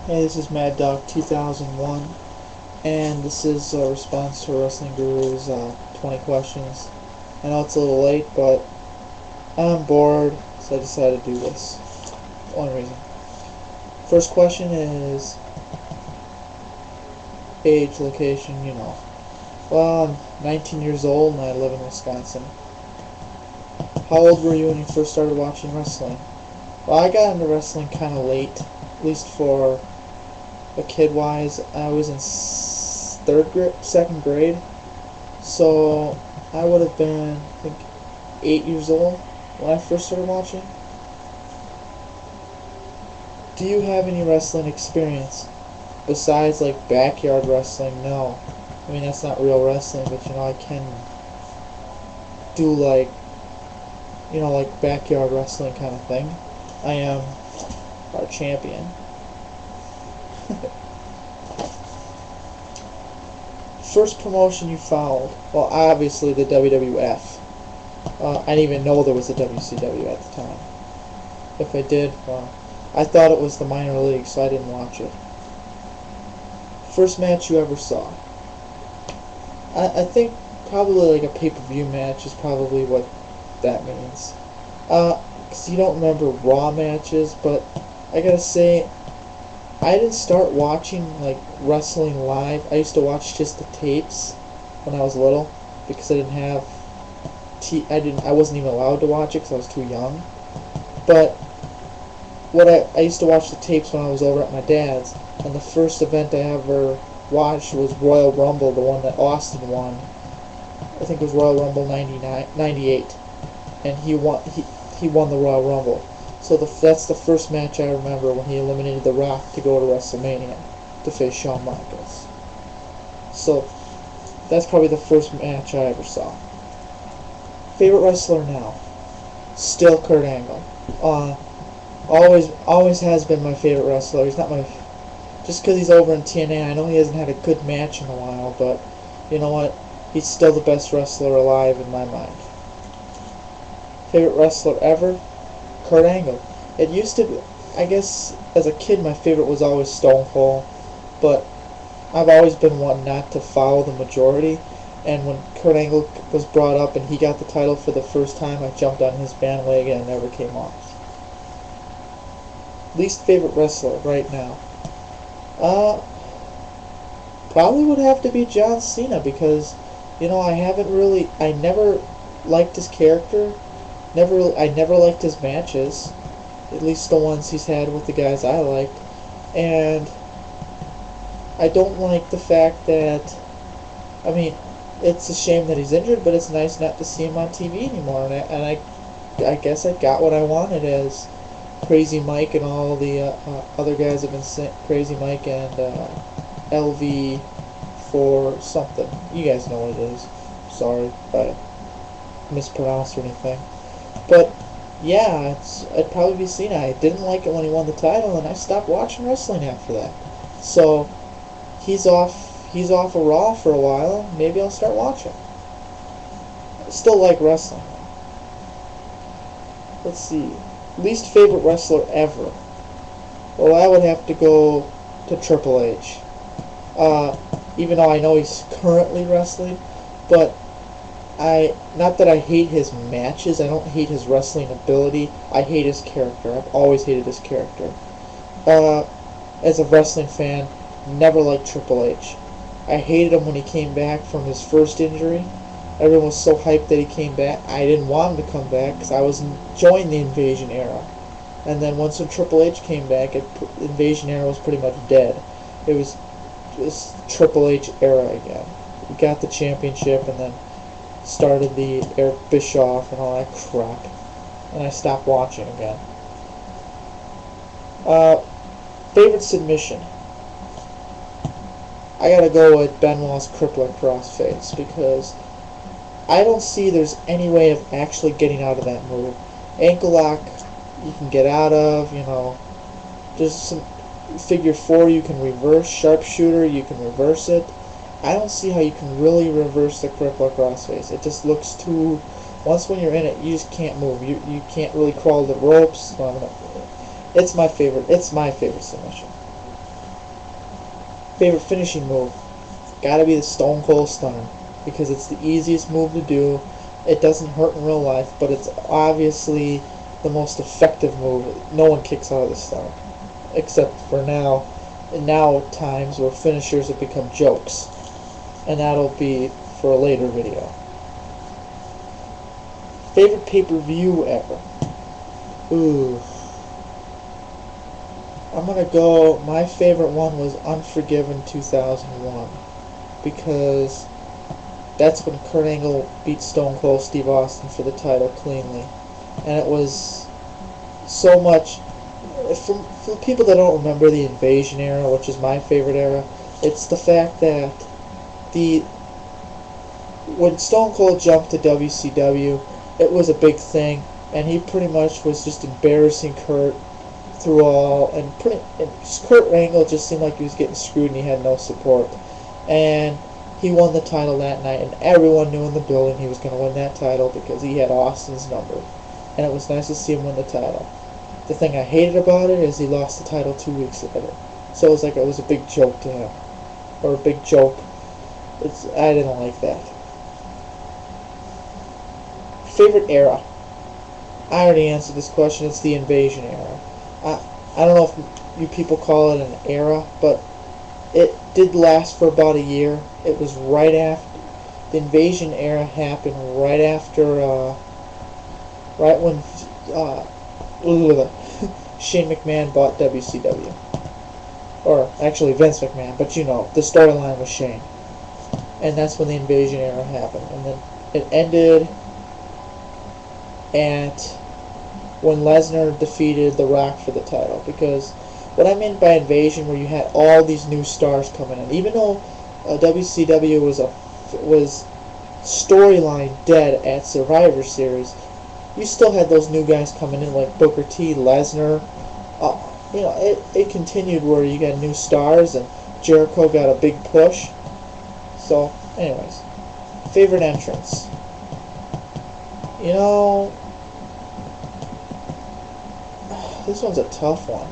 Hey, this is Mad Dog 2001, and this is a response to Wrestling Gurus 20 questions. I know it's a little late, but I'm bored, so I decided to do this. One reason. First question is age, location, you know. Well, I'm 19 years old and I live in Wisconsin. How old were you when you first started watching wrestling? Well, I got into wrestling kind of late, at least for a kid-wise. I was in second grade, so I would have been, I think, 8 years old when I first started watching. Do you have any wrestling experience besides like backyard wrestling? No. I mean, that's not real wrestling, but I can do like backyard wrestling kind of thing. I am our champion. First promotion you followed? Well, obviously the WWF. I didn't even know there was a WCW at the time. If I did, well, I thought it was the minor league, so I didn't watch it. First match you ever saw? I think probably like a pay-per-view match is probably what that means. Because you don't remember Raw matches, but I gotta say, I didn't start watching like wrestling live. I used to watch just the tapes when I was little because I didn't have I wasn't even allowed to watch it because I was too young. But I used to watch the tapes when I was over at my dad's, and the first event I ever watched was Royal Rumble, the one that Austin won. I think it was Royal Rumble 98, and he won the Royal Rumble. So that's the first match I remember, when he eliminated The Rock to go to WrestleMania to face Shawn Michaels. So that's probably the first match I ever saw. Favorite wrestler now? Still Kurt Angle. Always has been my favorite wrestler. He's not just because he's over in TNA. I know he hasn't had a good match in a while, but you know what? He's still the best wrestler alive in my mind. Favorite wrestler ever? Kurt Angle. It used to be, I guess, as a kid, my favorite was always Stone Cold, but I've always been one not to follow the majority, and when Kurt Angle was brought up and he got the title for the first time, I jumped on his bandwagon and never came off. Least favorite wrestler right now? Probably would have to be John Cena, because, I never liked his character. I never liked his matches, at least the ones he's had with the guys I liked, and I don't like the fact that, it's a shame that he's injured, but it's nice not to see him on TV anymore, and I guess I got what I wanted as Crazy Mike, and all the other guys have been saying Crazy Mike and LV for something. You guys know what it is. Sorry if I mispronounced or anything. But yeah, it'd probably be Cena. I didn't like it when he won the title, and I stopped watching wrestling after that. So he's off of Raw for a while. Maybe I'll start watching. I still like wrestling. Let's see. Least favorite wrestler ever? Well, I would have to go to Triple H. Even though I know he's currently wrestling, but not that I hate his matches, I don't hate his wrestling ability, I hate his character. I've always hated his character. As a wrestling fan, never liked Triple H. I hated him when he came back from his first injury. Everyone was so hyped that he came back. I didn't want him to come back because I was enjoying the Invasion era. And then once Triple H came back, Invasion era was pretty much dead. It was Triple H era again. He got the championship and then started the Eric Bischoff and all that crap, and I stopped watching again. Favorite submission? I gotta go with Benoit's crippler crossface, because I don't see there's any way of actually getting out of that move. Ankle lock you can get out of, there's some figure four you can reverse, sharpshooter you can reverse it. I don't see how you can really reverse the crippler crossface. It just looks too... Once when you're in it, you just can't move. You can't really crawl the ropes. It's my favorite submission. Favorite finishing move? Gotta be the Stone Cold Stunner, because it's the easiest move to do. It doesn't hurt in real life, but it's obviously the most effective move. No one kicks out of the Stunner, except for now. And now times where finishers have become jokes, and that'll be for a later video. Favorite pay-per-view ever? Ooh. I'm gonna go, my favorite one was Unforgiven 2001, because that's when Kurt Angle beat Stone Cold Steve Austin for the title cleanly. And it was so much, for people that don't remember the Invasion era, which is my favorite era, it's the fact that when Stone Cold jumped to WCW, it was a big thing, and he pretty much was just embarrassing Kurt through all, and Kurt Angle just seemed like he was getting screwed and he had no support. And he won the title that night, and everyone knew in the building he was going to win that title because he had Austin's number. And it was nice to see him win the title. The thing I hated about it is he lost the title 2 weeks later. So it was like it was a big joke to him. Or a big joke. I didn't like that. Favorite era? I already answered this question. It's the Invasion era. I don't know if you people call it an era, but it did last for about a year. It was right after the Invasion era happened, right after, right when Shane McMahon bought WCW. Or actually Vince McMahon, but you know, the storyline was Shane. And that's when the Invasion era happened. And then it ended at when Lesnar defeated The Rock for the title. Because what I meant by Invasion, where you had all these new stars coming in, even though WCW was storyline dead at Survivor Series, you still had those new guys coming in like Booker T, Lesnar. You know, it continued where you got new stars, and Jericho got a big push. So, anyways, favorite entrance. You know, this one's a tough one,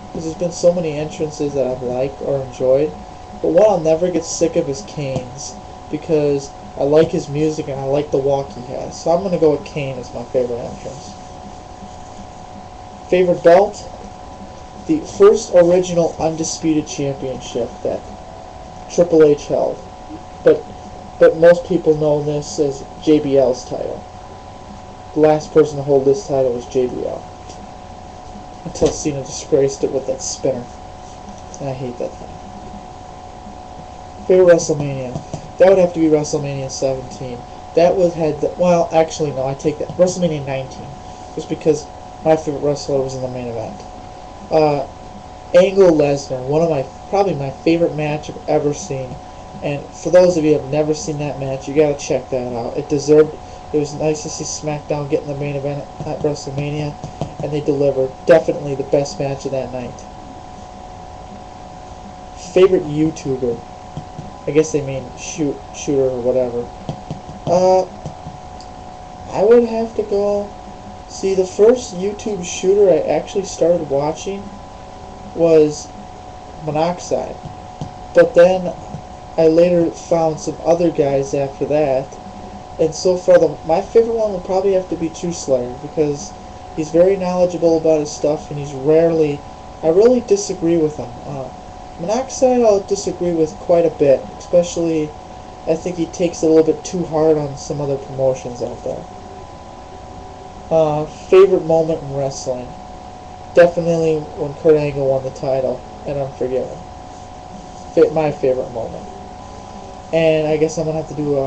because there's been so many entrances that I've liked or enjoyed. But what I'll never get sick of is Kane's, because I like his music and I like the walk he has. So I'm going to go with Kane as my favorite entrance. Favorite belt? The first original Undisputed Championship that Triple H held. But most people know this as JBL's title. The last person to hold this title was JBL. Until Cena disgraced it with that spinner. And I hate that thing. Favorite WrestleMania? That would have to be WrestleMania 17. That would have had well, actually no, I take that. WrestleMania 19. Just because my favorite wrestler was in the main event. Angle Lesnar, probably my favorite match I've ever seen. And for those of you who have never seen that match, you gotta check that out. It was nice to see SmackDown get in the main event at WrestleMania, and they delivered. Definitely the best match of that night. Favorite YouTuber? I guess they mean shooter or whatever. I would have to go. See, the first YouTube shooter I actually started watching was Monoxide. But then I later found some other guys after that. And so far, my favorite one would probably have to be True Slayer, because he's very knowledgeable about his stuff, and I really disagree with him. Monoxide I'll disagree with quite a bit, especially I think he takes it a little bit too hard on some other promotions out there. Favorite moment in wrestling? Definitely when Kurt Angle won the title and Unforgiven. My favorite moment. And I guess I'm going to have to do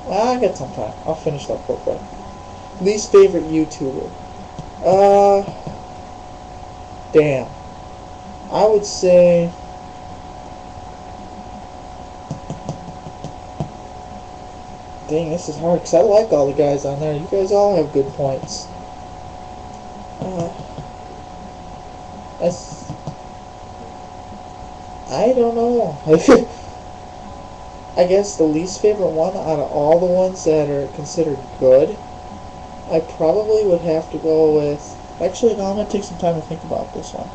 I got some time. I'll finish that real quick. Least favorite YouTuber? Damn. I would say... Dang, this is hard, because I like all the guys on there. You guys all have good points. I don't know. I guess the least favorite one out of all the ones that are considered good, I probably would have to go with... Actually, no, I'm going to take some time to think about this one.